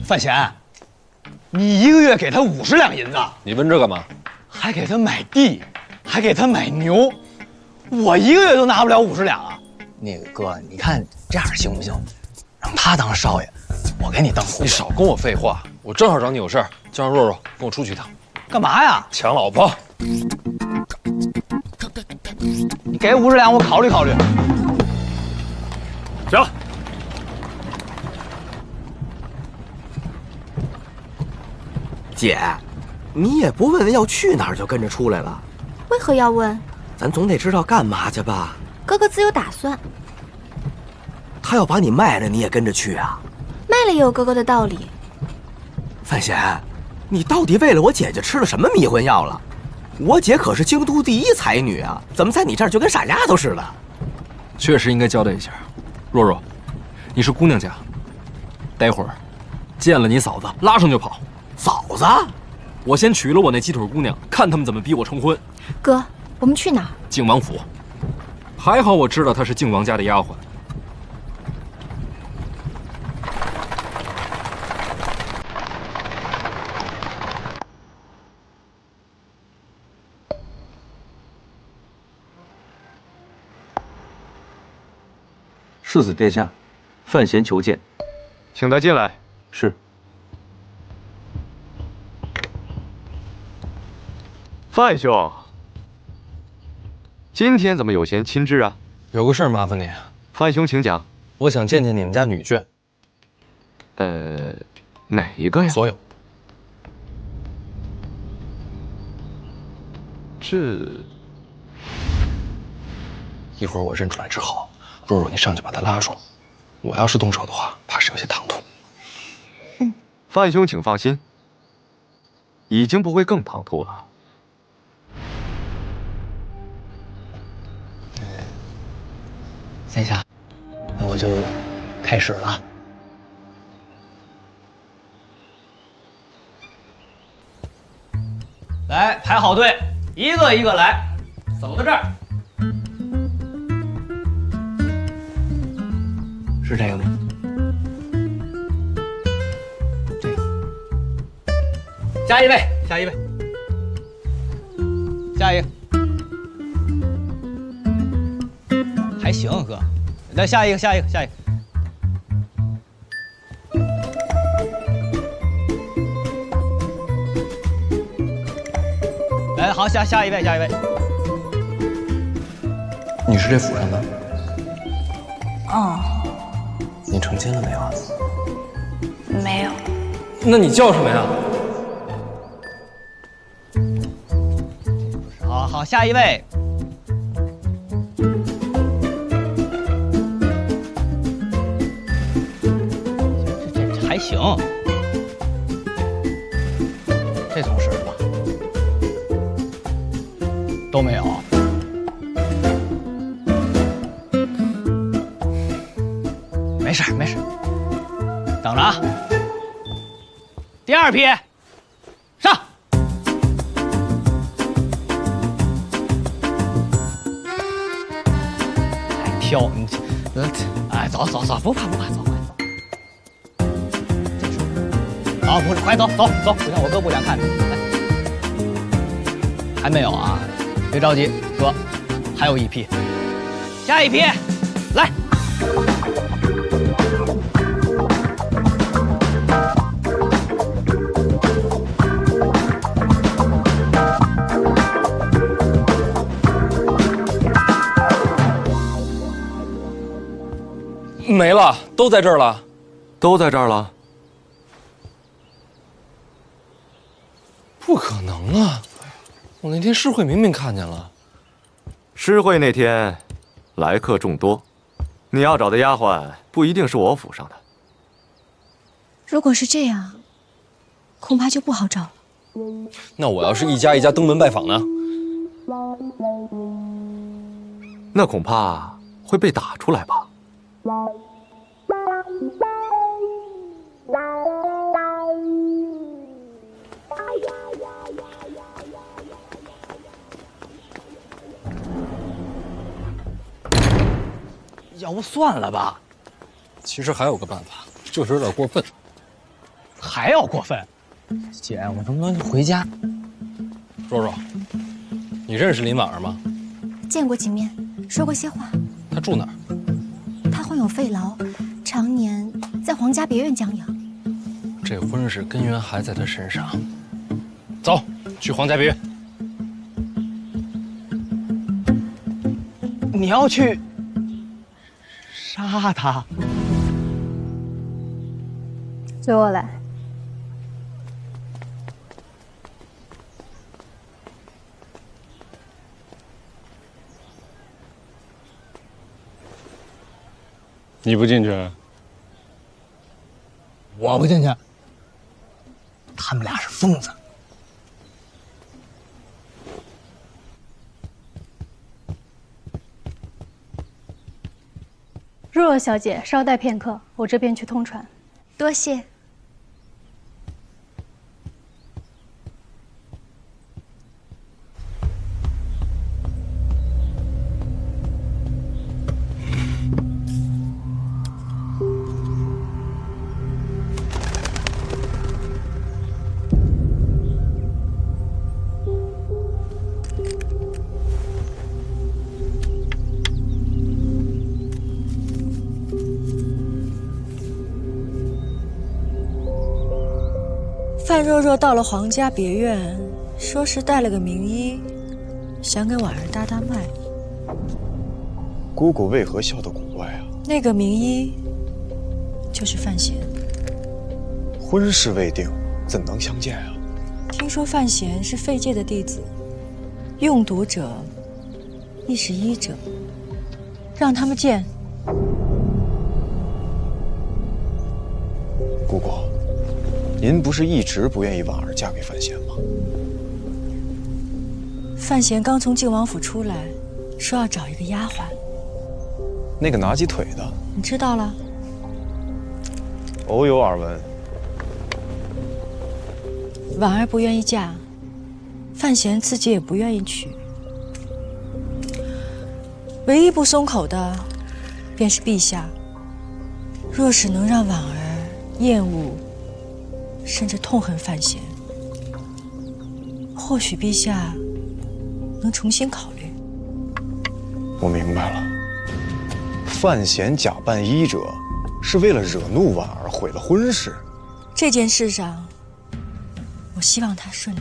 范闲，你一个月给他50两银子，你问这干嘛？还给他买地，还给他买牛，我一个月都拿不了50两啊！那个哥，你看这样行不行？让他当少爷，我给你当虎。你少跟我废话，我正好找你有事儿，叫上若若跟我出去一趟。干嘛呀？抢老婆。你给50两，我考虑考虑。行。姐，你也不问问要去哪儿就跟着出来了，为何要问？咱总得知道干嘛去吧？哥哥自有打算。他要把你卖了，你也跟着去啊？卖了也有哥哥的道理。范闲，你到底为了我姐姐吃了什么迷魂药了？我姐可是京都第一才女啊，怎么在你这儿就跟傻丫头似的？确实应该交代一下，若若，你是姑娘家，待会儿见了你嫂子，拉上就跑。嫂子，我先娶了我那鸡腿姑娘，看他们怎么逼我成婚。哥，我们去哪儿？靖王府。还好我知道她是靖王家的丫鬟。世子殿下，范闲求见，请他进来。是。范兄，今天怎么有闲亲至啊？有个事儿麻烦你。范兄，请讲。我想见见你们家女眷。哪一个呀？所有。这一会儿我认出来之后，若若你上去把她拉住。我要是动手的话，怕是有些唐突。范兄，请放心，已经不会更唐突了。殿下，那我就开始了。来，排好队，一个一个来，走到这儿。是这个吗？这个。下一位，下一位，下一个。还行，哥。来，下一个，下一个，下一个。来，好，下一位，下一位。你是这府上的？哦，你成亲了没有啊？没有。那你叫什么呀？好好，下一位。这还行，这种事儿吧都没有。没事没事，等着啊。第二批，上。还挑你，哎，走走走，不怕不怕，走快走。好，不是，快走走走，不行，我哥不想看你。来，还没有啊？别着急，哥，还有一批，下一批，来。没了，都在这儿了。都在这儿了。不可能啊！我那天诗会明明看见了。诗会那天，来客众多，你要找的丫鬟不一定是我府上的。如果是这样，恐怕就不好找了。那我要是一家一家登门拜访呢？那恐怕会被打出来吧。要不算了吧？其实还有个办法，就是有点过分。还要过分？姐，我能不能回家？若若，你认识林婉儿吗？见过几面，说过些话。她住哪儿？她患有肺痨，常年在皇家别院将养。这婚事根源还在她身上。走，去皇家别院。你要去杀他？随我来。你不进去？我不进去。他们俩是疯子。若若小姐，稍待片刻，我这边去通传。多谢。范若若到了皇家别院，说是带了个名医，想给婉儿搭搭脉。姑姑为何笑得古怪啊？那个名医就是范闲。婚事未定，怎能相见啊？听说范闲是废界的弟子，用毒者亦是医者，让他们见。姑姑，您不是一直不愿意婉儿嫁给范闲吗？范闲刚从靖王府出来，说要找一个丫鬟。那个拿鸡腿的，你知道了？偶有耳闻。婉儿不愿意嫁，范闲自己也不愿意娶。唯一不松口的，便是陛下。若是能让婉儿厌恶，甚至痛恨范闲，或许陛下能重新考虑。我明白了，范闲假扮医者，是为了惹怒婉儿，毁了婚事。这件事上，我希望他顺利。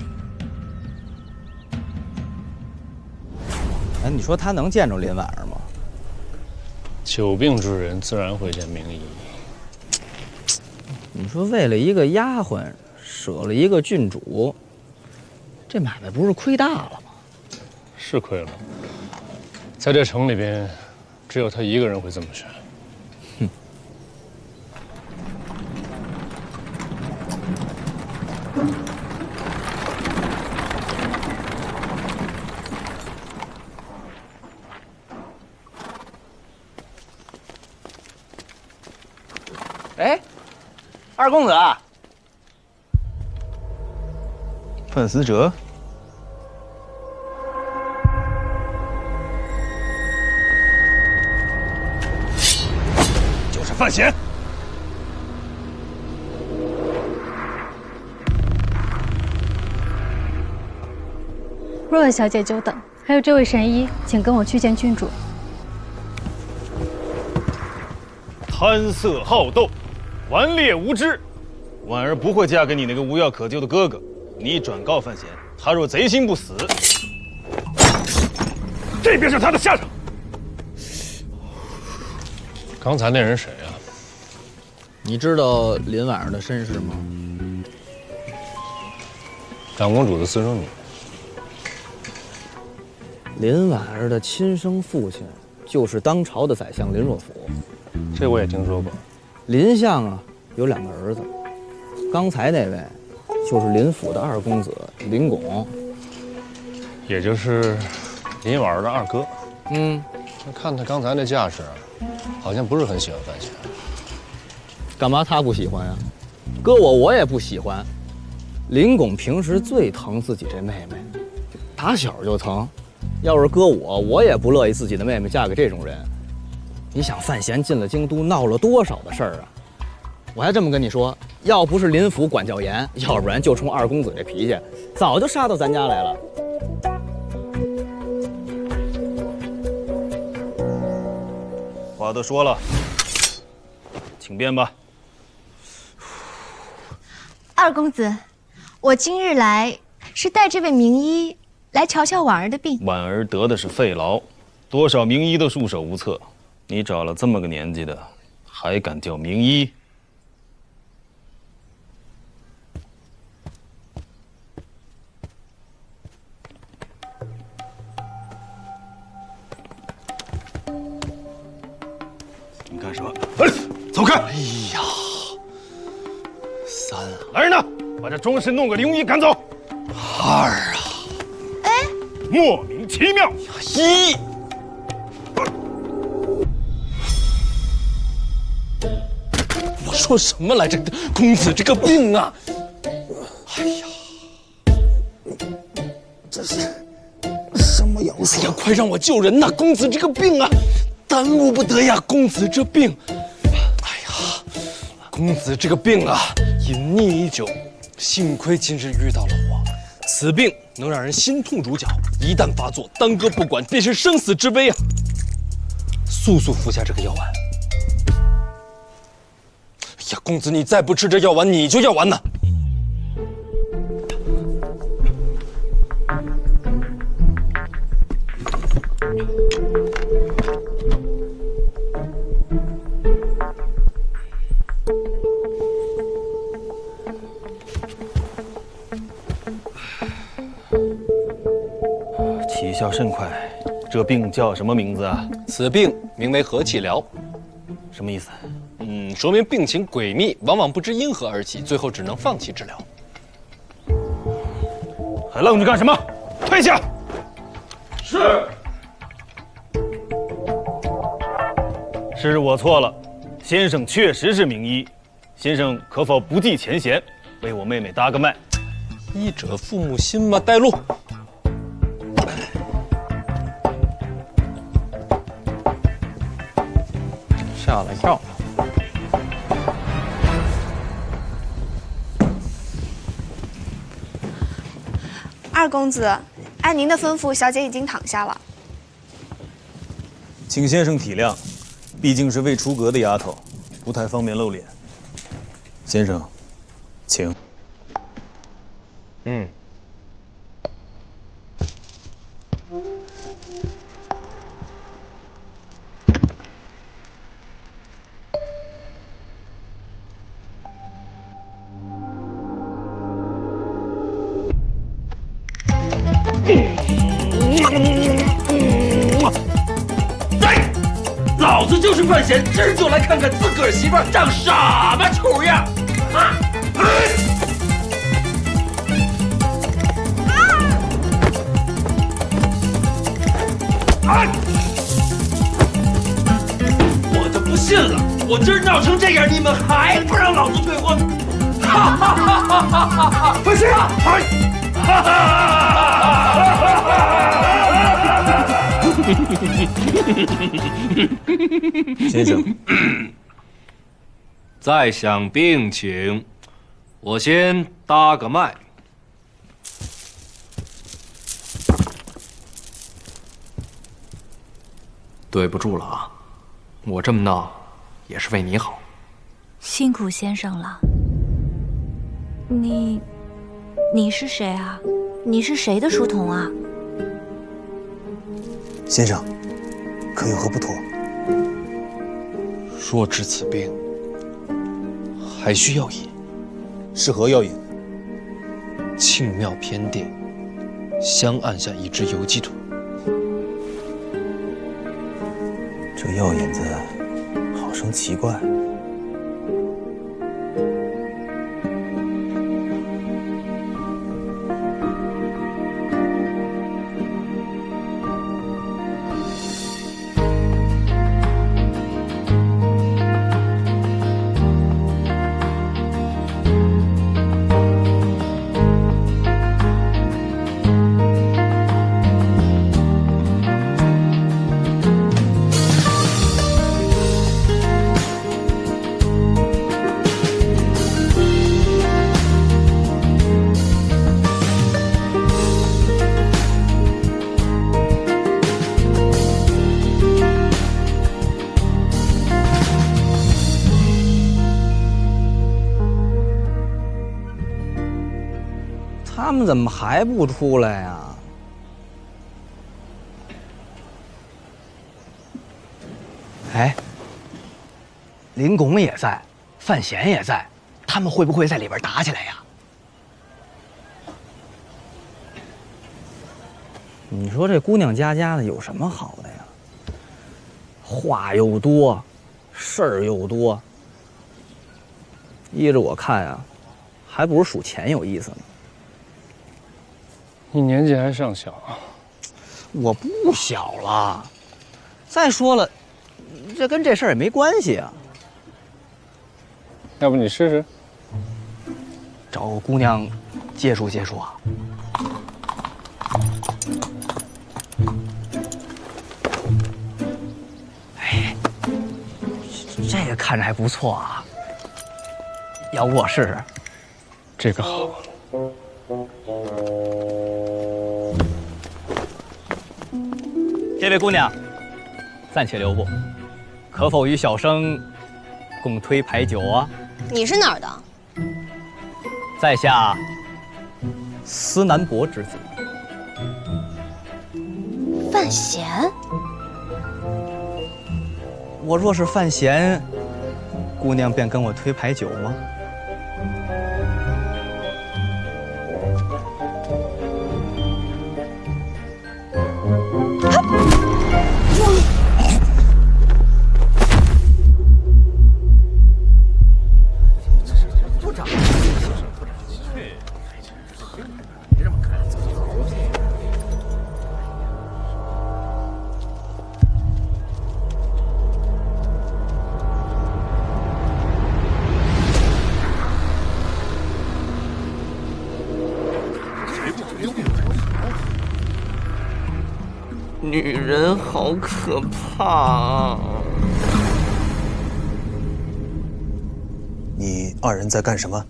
哎，你说他能见着林婉儿吗？久病之人自然会见名医。你说为了一个丫鬟，舍了一个郡主，这买卖不是亏大了吗？是亏了，在这城里边，只有他一个人会这么选。哼。哎，二公子，范思哲，就是范闲。若若小姐久等，还有这位神医，请跟我去见郡主。贪色好斗，顽劣无知，婉儿不会嫁给你那个无药可救的哥哥。你转告范闲，他若贼心不死，这便是他的下场。刚才那人谁啊？你知道林婉儿的身世吗？长公主的私生女。林婉儿的亲生父亲就是当朝的宰相林若甫。这我也听说过。林相啊，有2个儿子，刚才那位就是林府的2公子林拱，也就是林婉儿的2哥。看他刚才那架势，好像不是很喜欢范闲。干嘛他不喜欢呀？搁我也不喜欢。林拱平时最疼自己这妹妹，打小就疼。要是搁我也不乐意自己的妹妹嫁给这种人。你想范闲进了京都，闹了多少的事儿啊？我还这么跟你说，要不是林府管教严，要不然就冲二公子这脾气，早就杀到咱家来了。话都说了，请便吧。二公子，我今日来是带这位名医来瞧瞧婉儿的病。婉儿得的是肺痨，多少名医都束手无策。你找了这么个年纪的，还敢叫名医？你干什么？走开！哎呀，三啊，来人呐，把这装神弄鬼的庸医赶走！二啊，哎，莫名其妙！一。我说什么来着？公子这个病啊！哎呀，这是什么样子？哎呀，快让我救人呐！公子这个病啊，耽误不得呀！公子这病，哎呀，公子这个病啊，隐匿已久，幸亏今日遇到了我。此病能让人心痛如绞，一旦发作，耽搁不管，便是生死之危啊！速速服下这个药丸。哎呀，公子，你再不吃这药丸，你就要完呐！起效甚快，这病叫什么名字啊？此病名为和气疗，什么意思？说明病情诡秘，往往不知因何而起，最后只能放弃治疗。还愣着干什么？退下！是。是我错了，先生确实是名医，先生可否不计前嫌，为我妹妹搭个脉？医者父母心嘛，带路。吓了一跳。二公子，按您的吩咐，小姐已经躺下了。请先生体谅，毕竟是未出阁的丫头，不太方便露脸。先生，请。老子就是范闲，今儿就来看看自个儿媳妇儿长什么丑样！啊！我就不信了，我今儿闹成这样，你们还不让老子退婚？哈哈哈哈哈哈！范闲，哈先生，再想病情，我先搭个脉。对不住了啊，我这么闹也是为你好。辛苦先生了。你是谁啊？你是谁的书童啊？先生，可有何不妥？若治此病，还需药引。是何药引？庆庙偏殿香案下一只游击土。这药引子好生奇怪。他们怎么还不出来呀？哎，林拱也在，范闲也在，他们会不会在里边打起来呀？你说这姑娘家的有什么好的呀？话又多，事儿又多。依着我看呀，还不如数钱有意思呢。你年纪还尚小啊。我不小了。再说了，这跟这事儿也没关系啊。要不你试试？找个姑娘接触接触啊。哎，这个看着还不错啊。要不我试试？这个好。这位姑娘，暂且留步，可否与小生共推牌九啊？你是哪儿的？在下司南伯之子范闲。我若是范闲，姑娘便跟我推牌九吗？女人好可怕啊！你二人在干什么？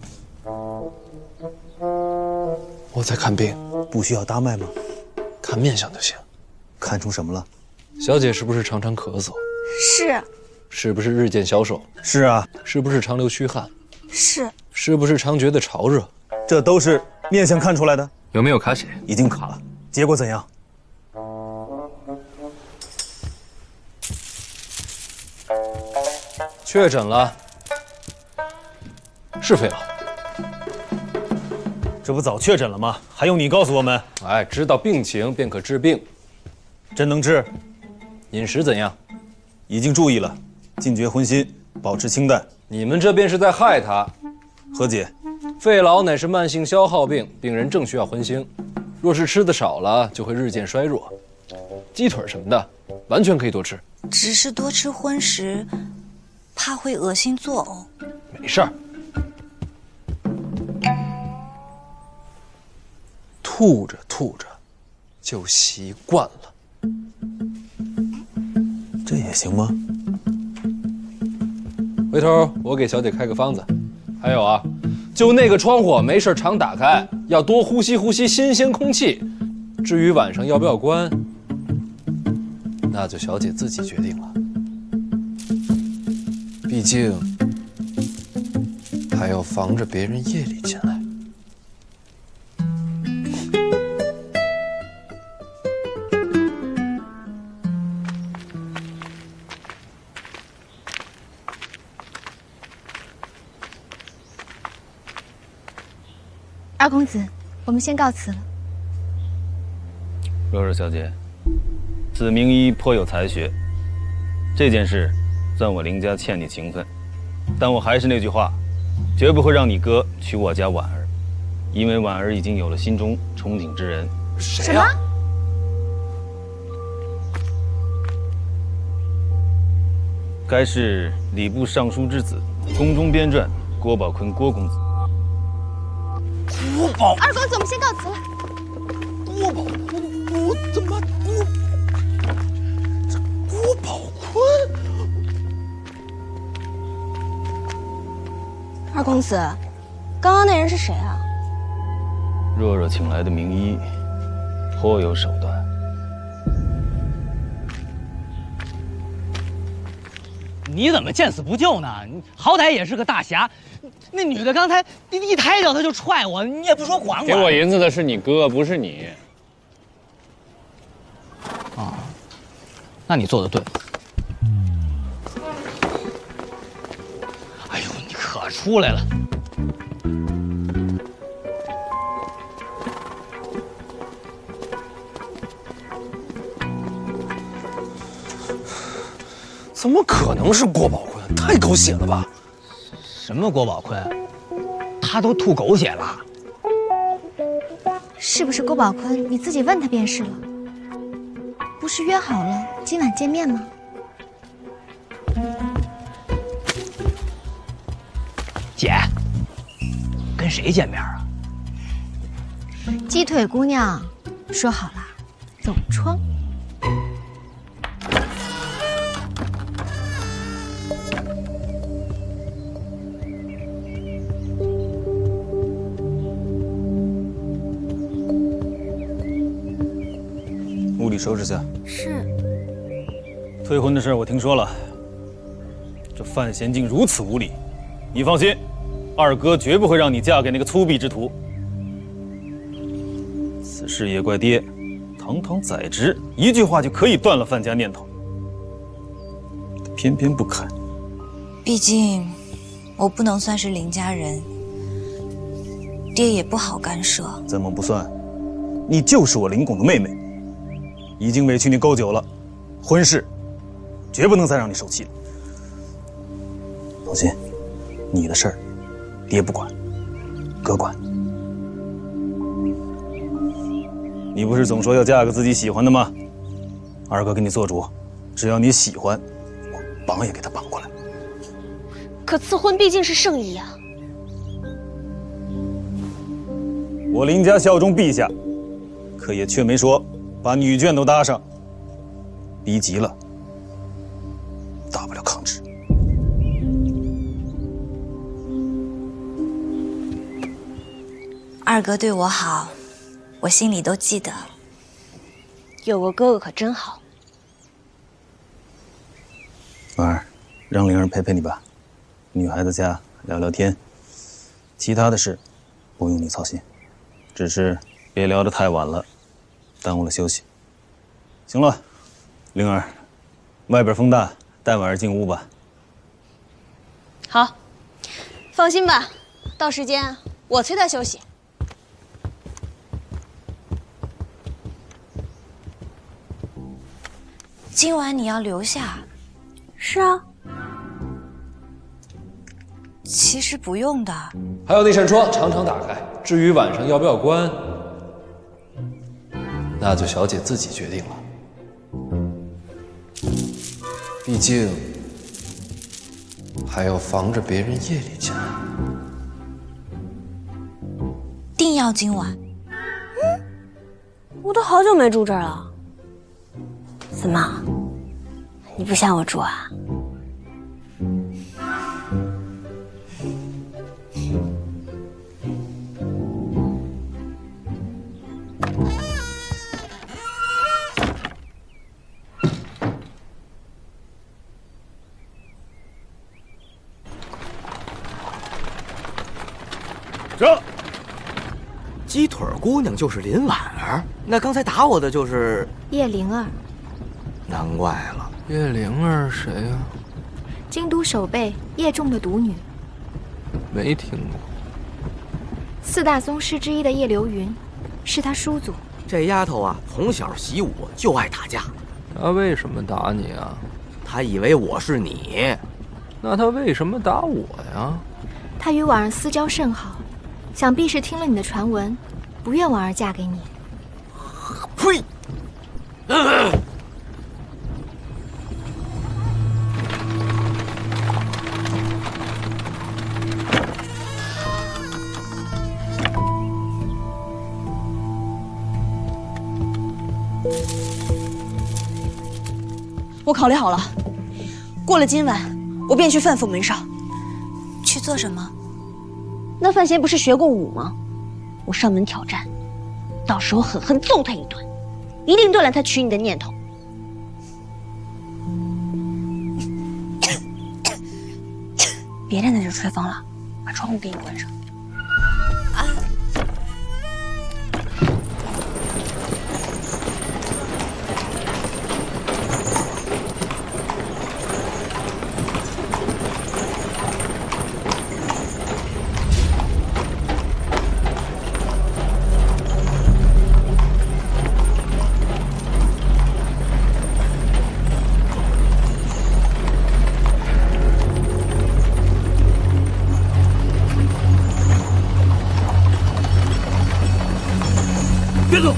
我在看病，不需要搭脉吗？看面相就行。看出什么了？小姐是不是常常咳嗽？是。是不是日渐消瘦？是啊。是不是常流虚汗？是。是不是常觉得潮热？这都是面相看出来的。有没有卡血？已经卡了。结果怎样？确诊了，是肺痨。这不早确诊了吗？还用你告诉我们？哎，知道病情便可治病。真能治？饮食怎样？已经注意了，禁绝荤腥，保持清淡。你们这便是在害他。何解？肺痨乃是慢性消耗病，病人正需要荤腥，若是吃的少了，就会日渐衰弱。鸡腿什么的，完全可以多吃。只是多吃荤食，怕会恶心作呕。没事儿。吐着吐着，就习惯了。这也行吗？回头我给小姐开个方子。还有啊，就那个窗户没事常打开，要多呼吸呼吸新鲜空气。至于晚上要不要关，那就小姐自己决定了。毕竟还要防着别人夜里进来。二公子，我们先告辞了。若若小姐，此名医颇有才学，这件事算我林家欠你情分，但我还是那句话，绝不会让你哥娶我家婉儿，因为婉儿已经有了心中憧憬之人。谁呀？该是礼部尚书之子，宫中编撰郭宝坤郭公子。郭宝，二公子，我们先告辞了。郭宝坤，我怎么郭宝坤？二公子，刚刚那人是谁啊？若若请来的名医，颇有手段。你怎么见死不救呢？你好歹也是个大侠，那女的刚才一抬脚，她就踹我，你也不说管管。给我银子的是你哥，不是你。啊，那你做的对。哎呦，你可出来了！怎么可能是郭宝坤？太狗血了吧！什么郭宝坤？他都吐狗血了。是不是郭宝坤？你自己问他便是了。不是约好了今晚见面吗？姐，跟谁见面啊？鸡腿姑娘说好了，走窗。屋里收拾下。是。退婚的事我听说了，这范闲竟如此无礼。你放心，二哥绝不会让你嫁给那个粗鄙之徒。此事也怪爹，堂堂宰执，一句话就可以断了范家念头，偏偏不肯。毕竟我不能算是林家人，爹也不好干涉。怎么不算？你就是我林拱的妹妹，已经委屈你够久了，婚事绝不能再让你受气了。放心，你的事儿，爹不管，哥管。你不是总说要嫁个自己喜欢的吗？二哥给你做主，只要你喜欢，我绑也给他绑过来。可赐婚毕竟是圣意啊。我林家效忠陛下，可也却没说把女眷都搭上。逼急了，大不了抗旨。二哥对我好，我心里都记得。有个哥哥可真好。婉儿，让灵儿陪陪你吧，女孩子家聊聊天，其他的事不用你操心，只是别聊得太晚了，耽误了休息。行了，灵儿，外边风大，带婉儿进屋吧。好，放心吧，到时间我催他休息。今晚你要留下？是啊。其实不用的。还有那扇窗常常打开，至于晚上要不要关，那就小姐自己决定了。毕竟还要防着别人夜里进来。定要今晚？我都好久没住这儿了。怎么，你不想我住啊？这鸡腿姑娘就是林婉儿，那刚才打我的就是叶灵儿。难怪了，叶灵儿谁呀？京都守备叶仲的独女，没听过。四大宗师之一的叶流云，是他叔祖。这丫头啊，从小习武就爱打架。她为什么打你啊？她以为我是你。那她为什么打我呀？她与婉儿私交甚好，想必是听了你的传闻，不愿婉儿嫁给你。呸！我考虑好了，过了今晚，我便去范府门上。去做什么？那范闲不是学过武吗？我上门挑战，到时候狠狠揍他一顿，一定断了他娶你的念头。别在那就吹风了，快把窗户给你关上。啊！别走！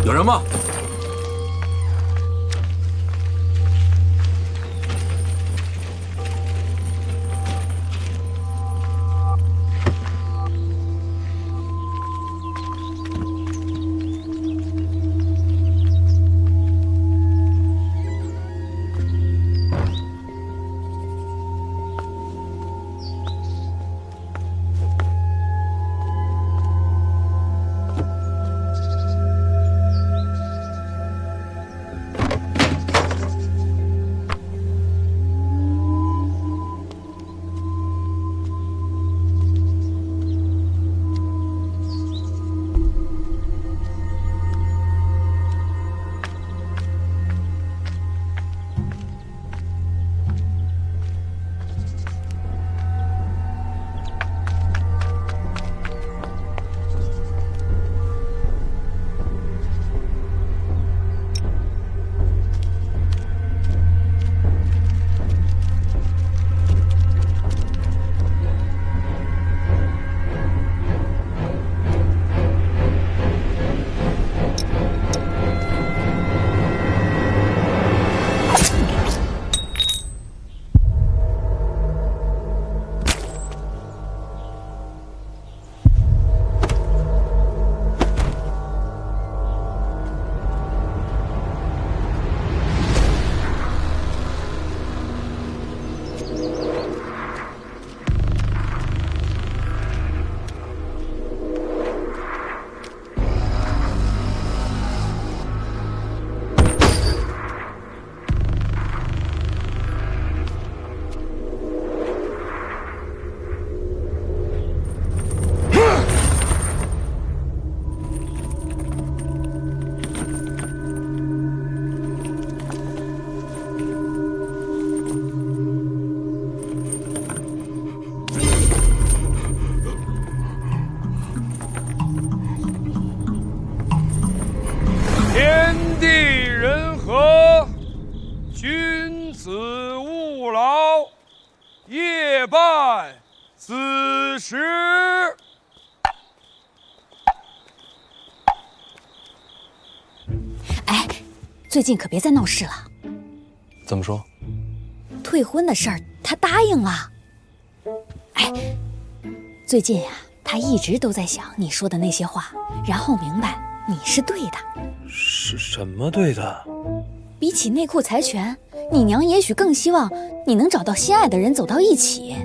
有人吗？办此时。哎，最近可别再闹事了。怎么说？退婚的事儿他答应了。哎，最近呀，他一直都在想你说的那些话，然后明白你是对的。是什么对的？比起内裤财权，你娘也许更希望你能找到心爱的人走到一起。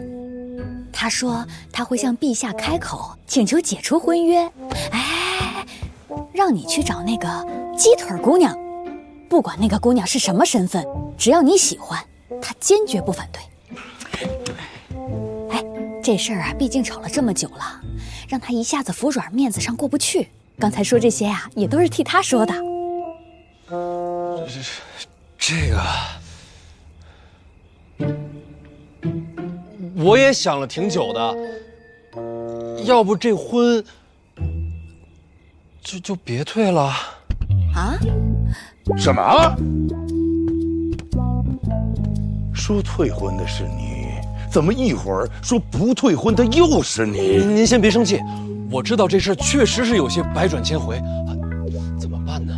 他说他会向陛下开口，请求解除婚约。哎，让你去找那个鸡腿姑娘，不管那个姑娘是什么身份，只要你喜欢，他坚决不反对。哎，这事儿啊，毕竟吵了这么久了，让他一下子服软，面子上过不去。刚才说这些啊，也都是替他说的。这个，我也想了挺久的。要不这婚就别退了啊？什么？说退婚的是你，怎么一会儿说不退婚的又是你？您先别生气，我知道这事儿确实是有些百转千回，怎么办呢？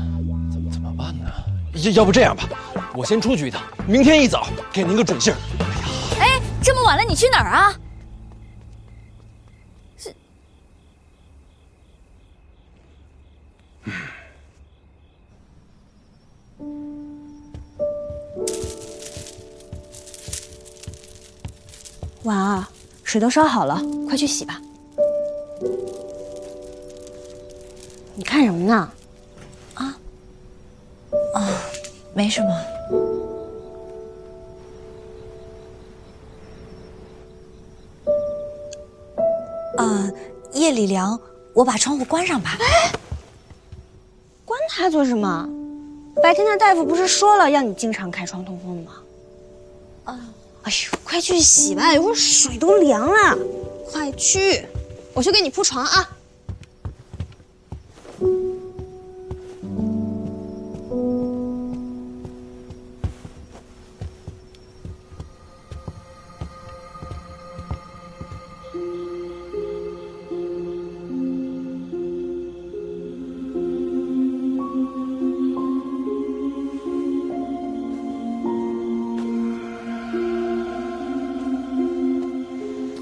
怎么办呢？要不这样吧，我先出去一趟，明天一早给您个准信儿。哎，这么晚了，你去哪儿啊？婉儿，水都烧好了，快去洗吧。你看什么呢？啊？没什么。夜里凉，我把窗户关上吧。哎，关它做什么？白天的大夫不是说了要你经常开窗通风吗？哎呦，快去洗吧，一会儿水都凉了。快去，我去给你铺床啊。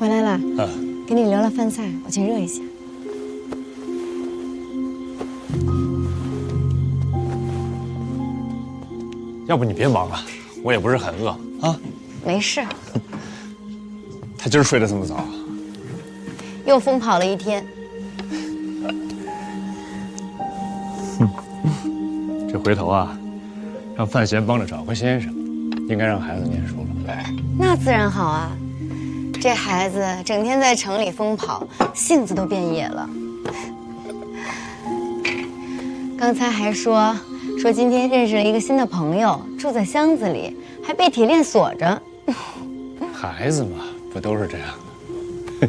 回来了，给你留了饭菜，我去热一下。要不你别忙了，我也不是很饿啊。没事。他今儿睡得这么早，又疯跑了一天。这回头啊，让范闲帮着找个先生，应该让孩子念书了。那自然好啊。这孩子整天在城里疯跑，性子都变野了。刚才还说今天认识了一个新的朋友，住在箱子里，还被铁链锁着。孩子嘛，不都是这样的？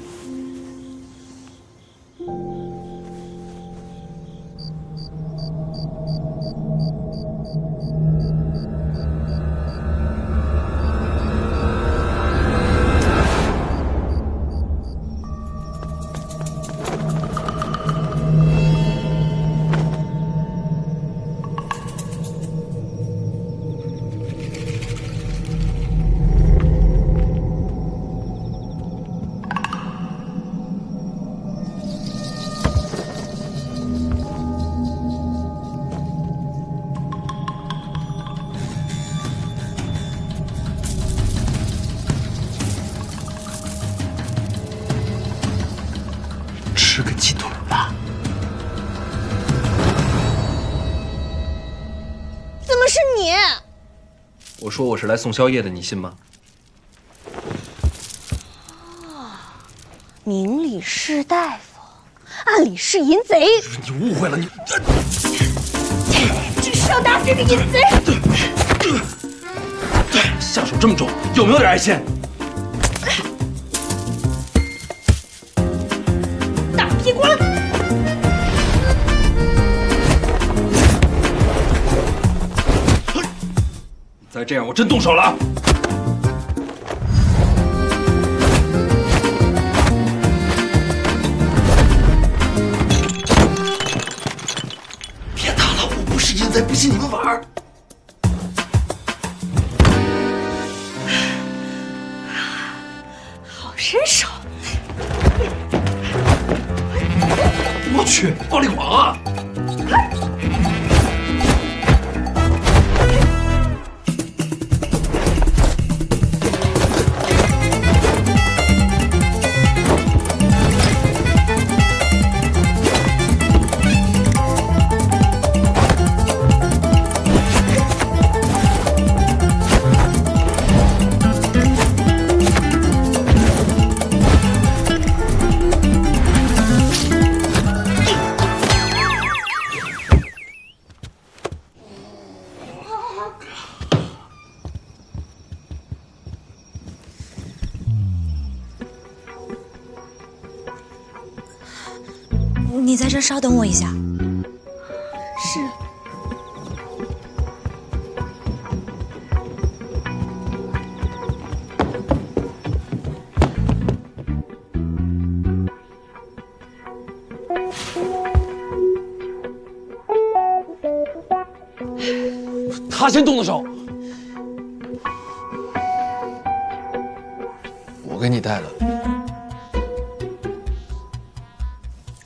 吃个鸡腿吧。怎么是你？我说我是来送宵夜的，你信吗？明里是大夫，暗里是淫贼。你误会了，你只是要打死这个淫贼。下手这么重，有没有点爱心？大屁股！再这样，我真动手了。别打了，我不是淫贼，不信你们玩儿。好身手！我去，暴力狂啊！在这儿稍等我一下。是。他先动的手，我给你带的。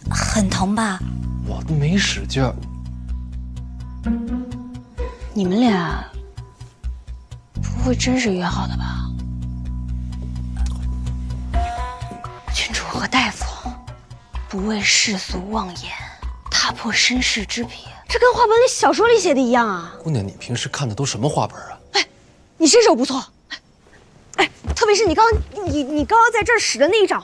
很疼吧？我都没使劲儿。你们俩不会真是约好的吧？郡主和大夫不为世俗妄言，踏破身世之别，这跟画本里小说里写的一样啊！姑娘，你平时看的都什么画本啊？你身手不错，哎，特别是你刚刚在这儿使的那一掌，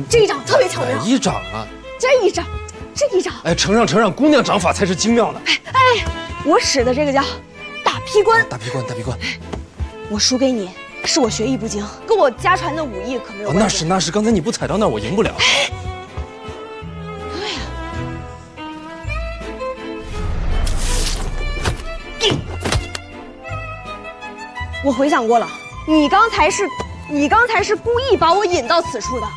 这一掌特别巧妙。一掌啊！这一掌，这一掌。哎，承让，姑娘掌法才是精妙的。哎，我使的这个叫大劈关。大劈关。我输给你，是我学艺不精，跟我家传的武艺可没有关系。那是，刚才你不踩到那儿，我赢不了。对呀。我回想过了，你刚才是故意把我引到此处的。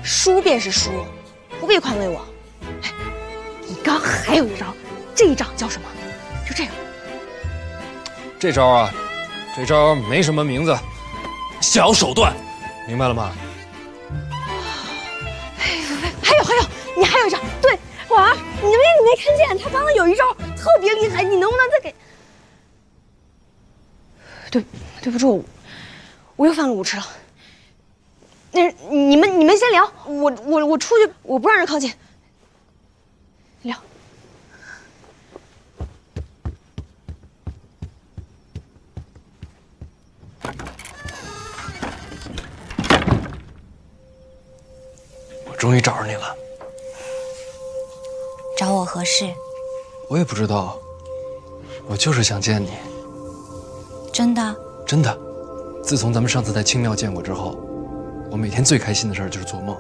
输便是输，不必宽慰我。哎，你刚还有一招，这一招叫什么？就这个。这招啊，这招没什么名字，小手段，明白了吗？还有，你还有一招，对，婉儿，你没看见他刚刚有一招特别厉害，你能不能再给？对不住，我又犯了无耻了。那你们先聊，我出去，我不让人靠近。聊。我终于找着你了。找我何事？我也不知道，我就是想见你。真的？真的。自从咱们上次在清庙见过之后，我每天最开心的事儿就是做梦，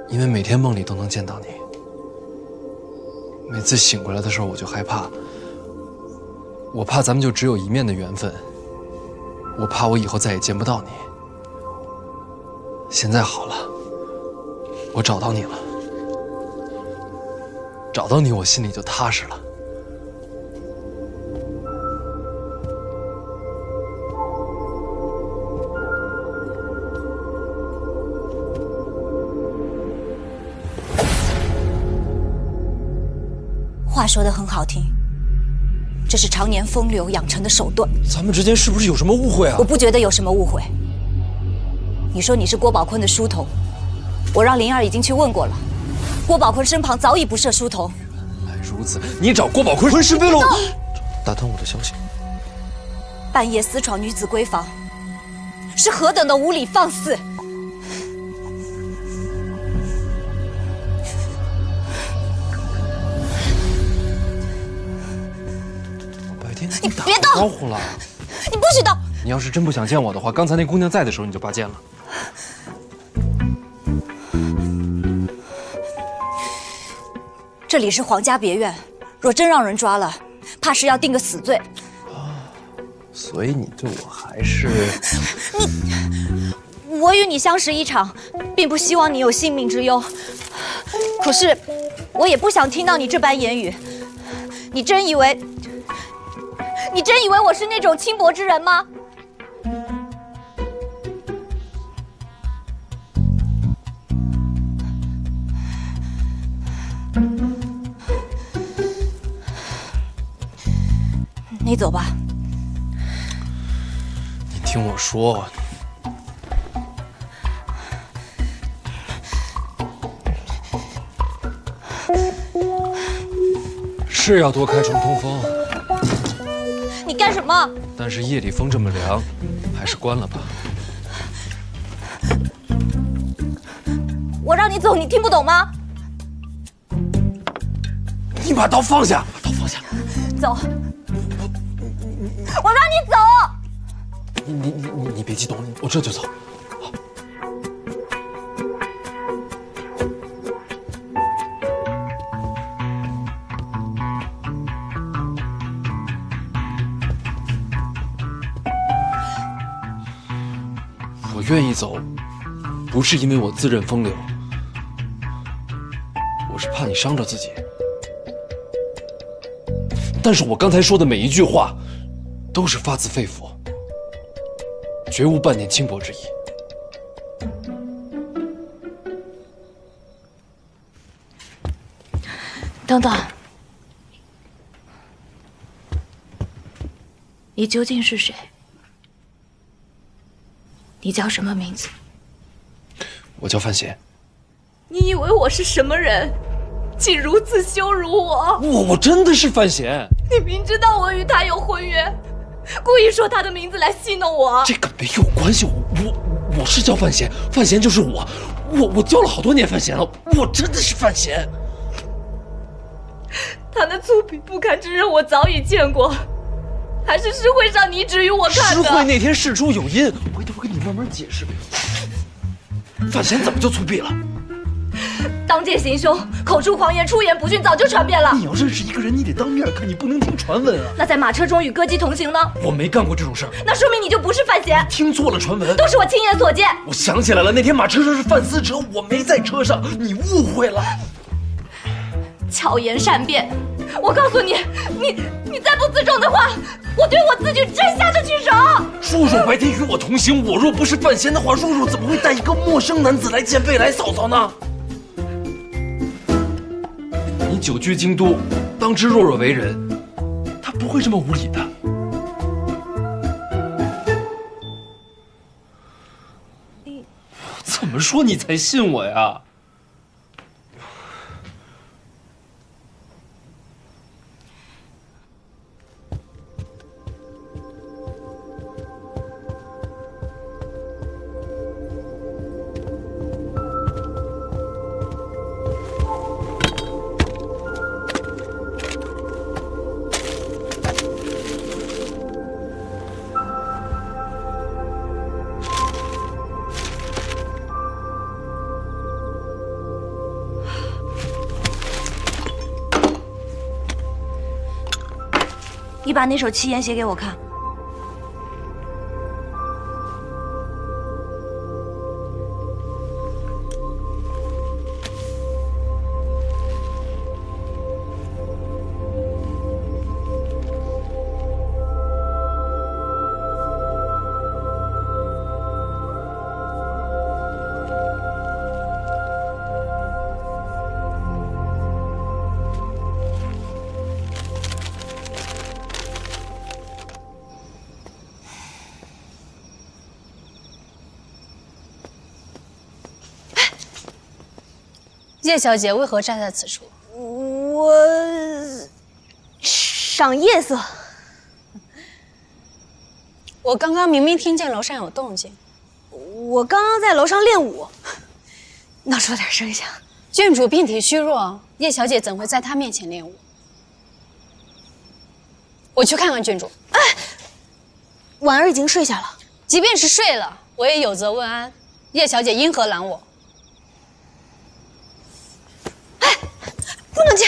因为每天梦里都能见到你。每次醒过来的时候，我就害怕，我怕咱们就只有一面的缘分，我怕我以后再也见不到你。现在好了，我找到你了，找到你，我心里就踏实了。话说得很好听，这是常年风流养成的手段。咱们之间是不是有什么误会啊？我不觉得有什么误会。你说你是郭宝坤的书童，我让灵儿已经去问过了，郭宝坤身旁早已不设书童。原来如此，你找郭宝坤是为了打探我的消息？半夜私闯女子闺房，是何等的无礼放肆！你别动！招呼了，你不许动！你要是真不想见我的话，刚才那姑娘在的时候你就拔剑了。这里是皇家别院，若真让人抓了，怕是要定个死罪。所以你对我还是……我与你相识一场，并不希望你有性命之忧。可是，我也不想听到你这般言语。你真以为我是那种轻薄之人吗？你走吧。你听我说，是要多开窗通风。你干什么？但是夜里风这么凉，还是关了吧。我让你走，你听不懂吗？你把刀放下，把刀放下。走。我让你走。你别激动，我这就走。愿意走，不是因为我自认风流，我是怕你伤着自己。但是我刚才说的每一句话，都是发自肺腑，绝无半点轻薄之意。等等，你究竟是谁？你叫什么名字？我叫范闲。你以为我是什么人，竟如此羞辱我？我真的是范闲。你明知道我与他有婚约，故意说他的名字来戏弄我。这个没有关系，我是叫范闲，范闲就是我教了好多年范闲了，我真的是范闲。他那粗鄙不堪之人，我早已见过，还是诗会上你指与我看的。诗会那天事出有因，回头我跟你慢慢解释。范闲怎么就粗鄙了？当街行凶，口出狂言，出言不逊，早就传遍了。你要认识一个人，你得当面看，你不能听传闻啊。那在马车中与歌姬同行呢？我没干过这种事儿。那说明你就不是范闲。听错了传闻，都是我亲眼所见。我想起来了，那天马车上是范思哲，我没在车上，你误会了。巧言善辩，我告诉你，你再不自重的话，我对我自己真下得去手。叔叔白天与我同行，我若不是范闲的话，叔叔怎么会带一个陌生男子来见未来嫂嫂呢？你久居京都，当知若若为人，她不会这么无礼的。怎么说你才信我呀？你把那首七言写给我看。叶小姐为何站在此处？我赏夜色。我刚刚明明听见楼上有动静。我刚刚在楼上练武，闹出了点声响。郡主病体虚弱，叶小姐怎会在她面前练武？我去看看郡主。哎，婉儿已经睡下了。即便是睡了，我也有责问安。叶小姐因何拦我？不能进！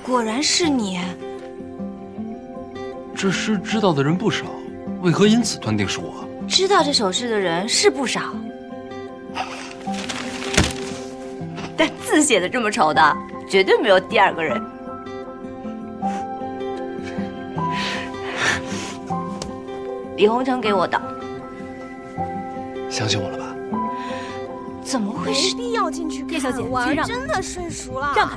果然是你。这诗知道的人不少，为何因此断定是我？知道这首诗的人是不少。但字写的这么丑的，绝对没有第二个人。李洪成给我的。相信我了吧？怎么会是？没必要进去看。叶小姐，婉儿请让真的睡熟了。让开！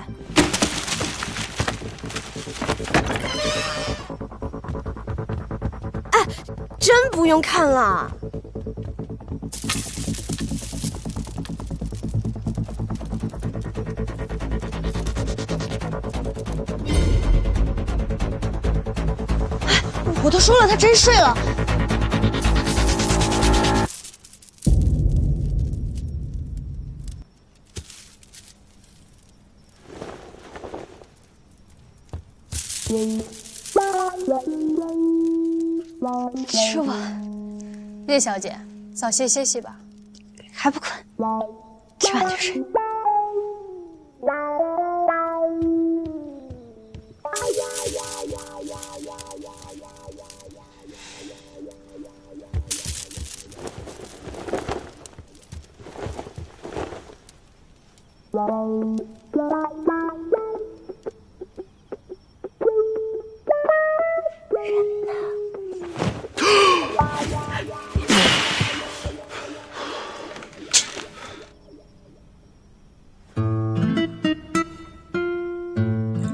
哎，真不用看了。我都说了，他真睡了。吃吧。叶小姐，早些歇息吧。还不困，吃完就睡。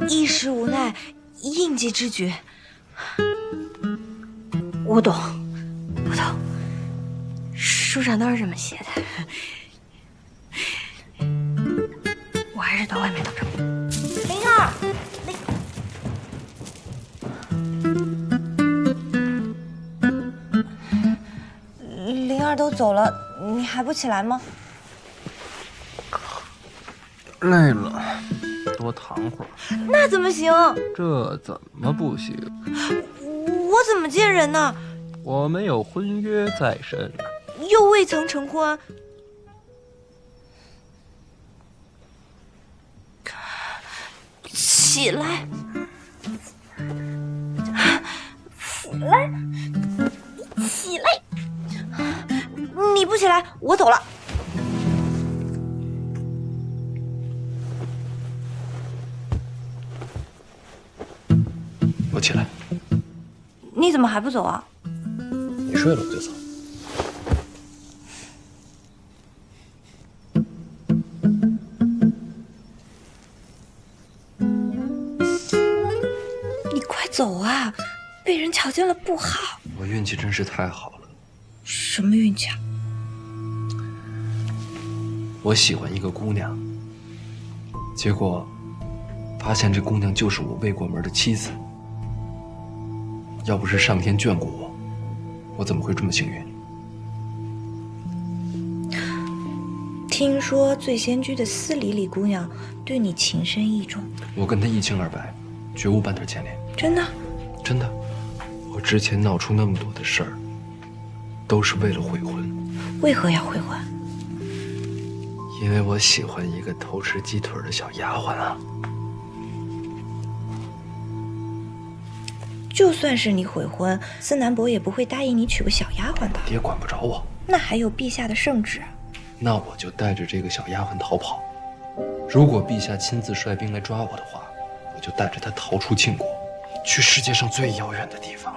一时无奈，应急之举。我懂，我懂。书上都是这么写的。我还是到外面等着。灵儿，灵儿都走了，你还不起来吗？累了，多躺会儿。那怎么行？这怎么不行？我怎么见人呢？我们有婚约在身，又未曾成婚。起来，起来，起来！你不起来，我走了。我起来。你怎么还不走啊？你睡了我就走。你快走啊！被人瞧见了不好。我运气真是太好了。什么运气啊？我喜欢一个姑娘，结果发现这姑娘就是我未过门的妻子。要不是上天眷顾我，我怎么会这么幸运？听说醉仙居的司礼李姑娘对你情深意重，我跟她一清二白，绝无半点牵连。真的？真的。我之前闹出那么多的事儿，都是为了悔婚。为何要悔婚？因为我喜欢一个偷吃鸡腿的小丫鬟啊。就算是你悔婚，司南伯也不会答应你娶个小丫鬟的。爹管不着我。那还有陛下的圣旨。那我就带着这个小丫鬟逃跑。如果陛下亲自率兵来抓我的话，我就带着她逃出晋国，去世界上最遥远的地方，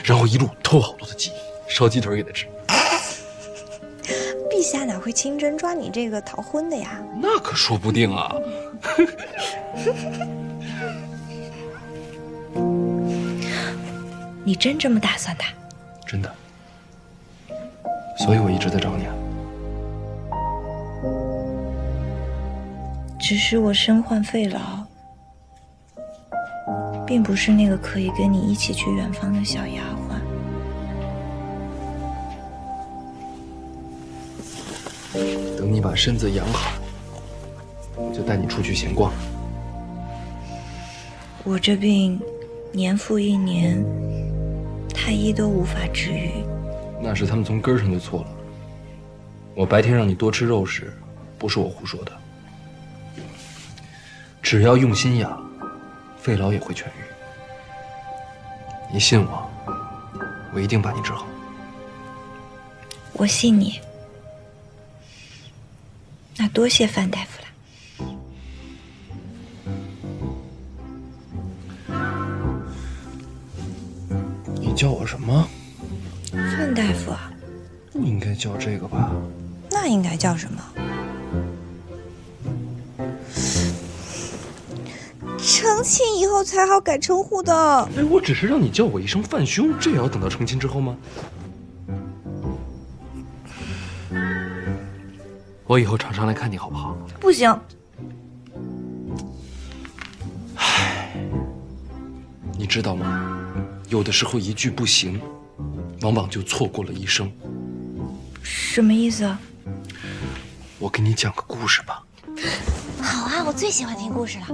然后一路偷好多的鸡，烧鸡腿给她吃。陛下哪会亲征抓你这个逃婚的呀？那可说不定啊。你真这么打算的？真的。所以我一直在找你啊。只是我身患肺痨，并不是那个可以跟你一起去远方的小丫鬟。等你把身子养好，我就带你出去闲逛。我这病年复一年，太医都无法治愈。那是他们从根儿上就错了。我白天让你多吃肉食，不是我胡说的。只要用心养，肺痨也会痊愈。你信我，我一定把你治好。我信你。那多谢范大夫了。你叫我什么？范大夫啊。不应该叫这个吧？那应该叫什么？成亲以后才好改称呼的。哎，我只是让你叫我一声范兄，这也要等到成亲之后吗？我以后常常来看你好不好？不行。你知道吗？有的时候一句不行，往往就错过了一生。什么意思啊？我给你讲个故事吧。好啊，我最喜欢听故事了。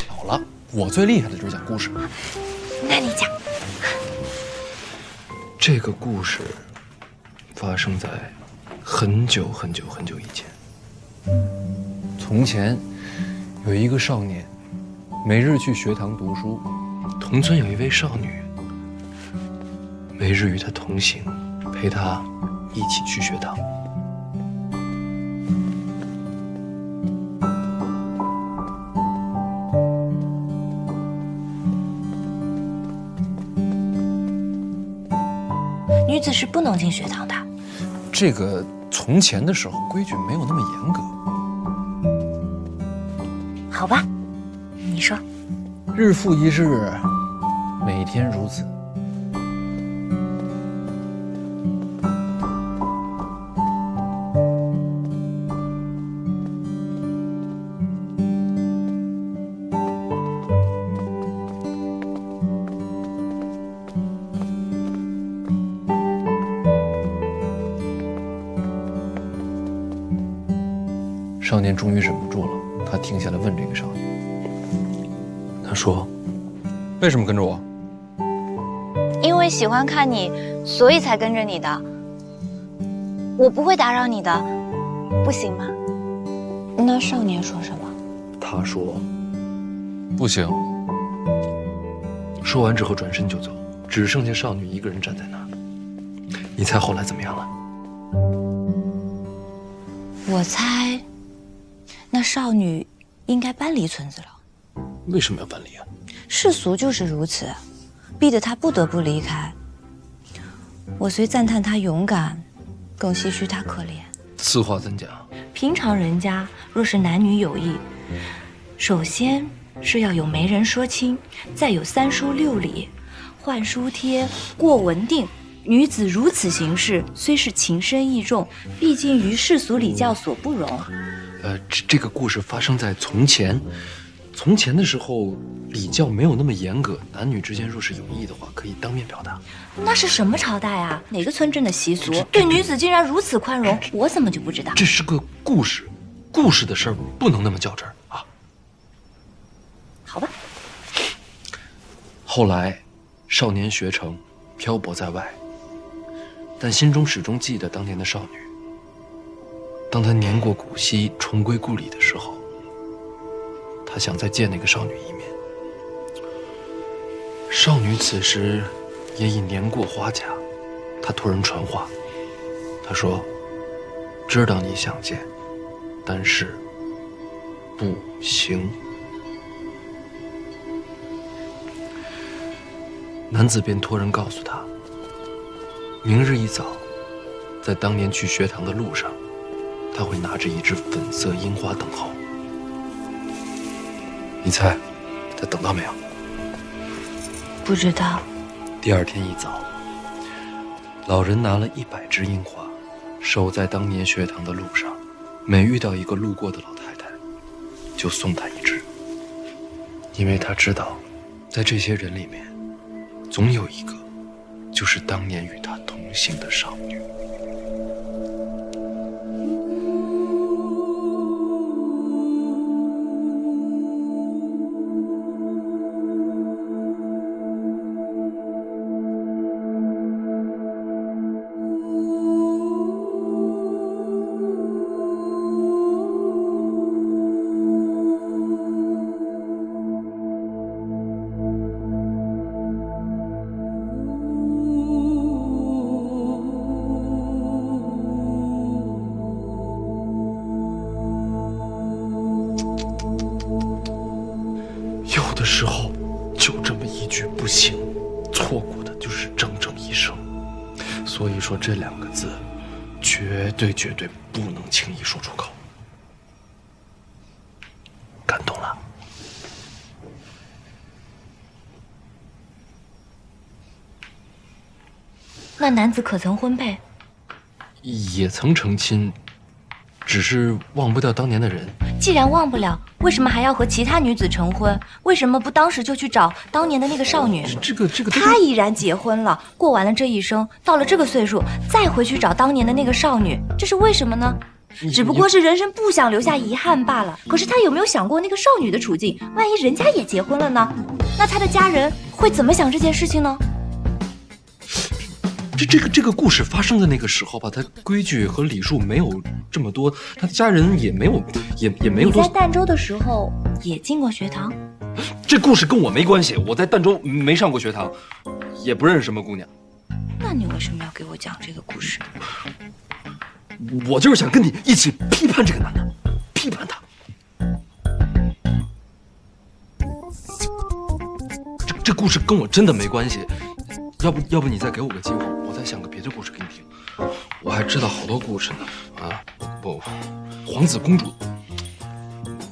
好了，我最厉害的就是讲故事。那你讲。这个故事发生在很久很久很久以前。从前有一个少年，每日去学堂读书，同村有一位少女，每日与他同行，陪他一起去学堂。女子是不能进学堂的。这个从前的时候规矩没有那么严格。好吧，你说。日复一日，每天如此。少年终于忍不住了，他停下来问这个少女。他说：“为什么跟着我？”因为喜欢看你，所以才跟着你的。我不会打扰你的，不行吗？那少年说什么？他说：“不行。”说完之后转身就走，只剩下少女一个人站在那儿。你猜后来怎么样了？我猜，那少女应该搬离村子了。为什么要搬离啊？世俗就是如此，逼得她不得不离开。我虽赞叹她勇敢，更唏嘘她可怜。此话怎讲？平常人家若是男女有意，首先是要有媒人说亲，再有三书六礼，换书帖，过文定。女子如此行事，虽是情深意重，毕竟于世俗礼教所不容。这个故事发生在从前。从前的时候，礼教没有那么严格，男女之间若是有意的话，可以当面表达。那是什么朝代啊？哪个村镇的习俗？对女子竟然如此宽容，我怎么就不知道？这是个故事，故事的事儿不能那么较真儿啊。好吧。后来，少年学成，漂泊在外，但心中始终记得当年的少女。当他年过古稀，重归故里的时候，他想再见那个少女一面。少女此时也已年过花甲，她托人传话，她说：“知道你想见，但是不行。”男子便托人告诉她，明日一早，在当年去学堂的路上，他会拿着一支粉色樱花等候。你猜，他等到没有？不知道。第二天一早，老人拿了100支樱花，守在当年学堂的路上，每遇到一个路过的老太太，就送她一支，因为他知道，在这些人里面，总有一个，就是当年与他同行的少女。有的时候，就这么一句不行，错过的就是整整一生。所以说这2个字，绝对不能轻易说出口。感动了。那男子可曾婚配？也曾成亲，只是忘不掉当年的人。既然忘不了，为什么还要和其他女子成婚？为什么不当时就去找当年的那个少女？这个，他已然结婚了，过完了这一生，到了这个岁数，再回去找当年的那个少女，这是为什么呢？只不过是人生不想留下遗憾罢了。可是他有没有想过那个少女的处境？万一人家也结婚了呢？那他的家人会怎么想这件事情呢？这个故事发生的那个时候吧，他规矩和礼数没有这么多，他的家人也没有多。你在儋州的时候也进过学堂？这故事跟我没关系，我在儋州没上过学堂，也不认识什么姑娘。那你为什么要给我讲这个故事？我就是想跟你一起批判这个男的，批判他。这故事跟我真的没关系，要不你再给我个机会，我再想个别的故事给你听。我还知道好多故事呢，啊，不，皇子公主，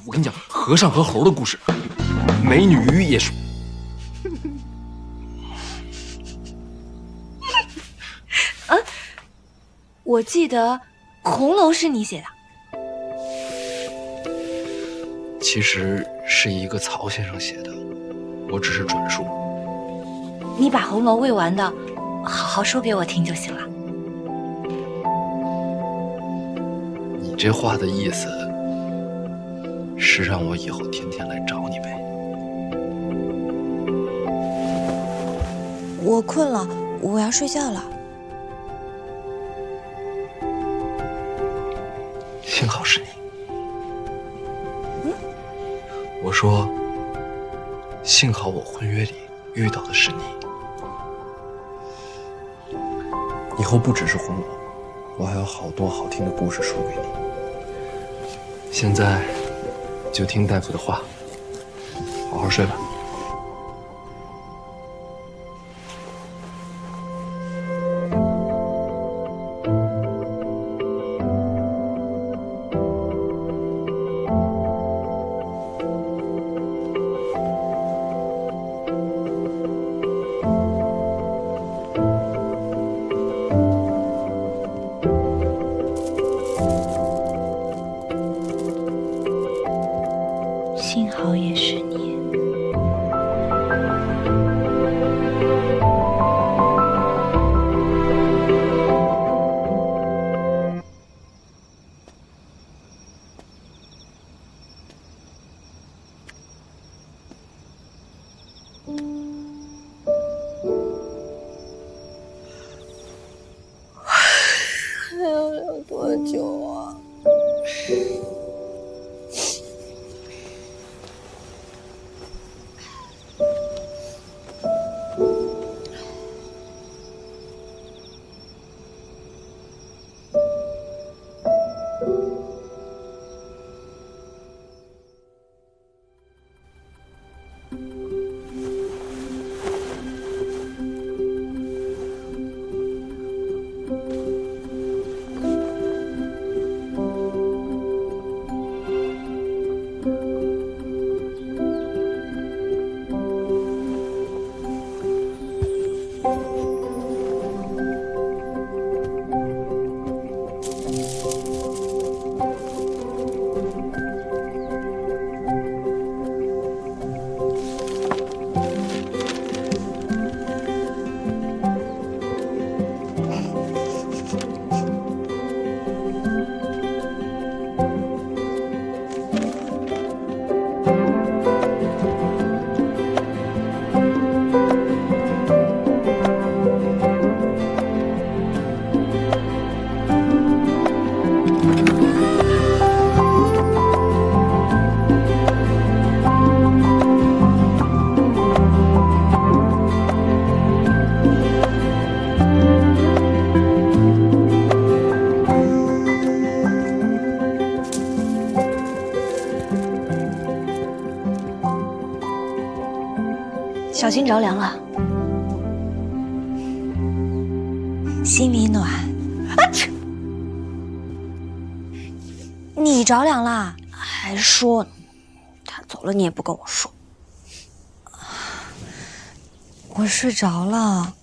我跟你讲，和尚和猴的故事，美女与野兽。我记得《红楼》是你写的。其实是一个曹先生写的，我只是转述。你把《红楼》未完的，好好说给我听就行了。你这话的意思是让我以后天天来找你呗？我困了，我要睡觉了。幸好是你。我说，幸好我婚约里遇到的是你。以后不只是红楼，我还有好多好听的故事说给你。现在就听大夫的话，好好睡吧。幸好也是你。还要聊多久啊？小心着凉了，心里暖。你着凉啦？还说他走了你也不跟我说。我睡着了。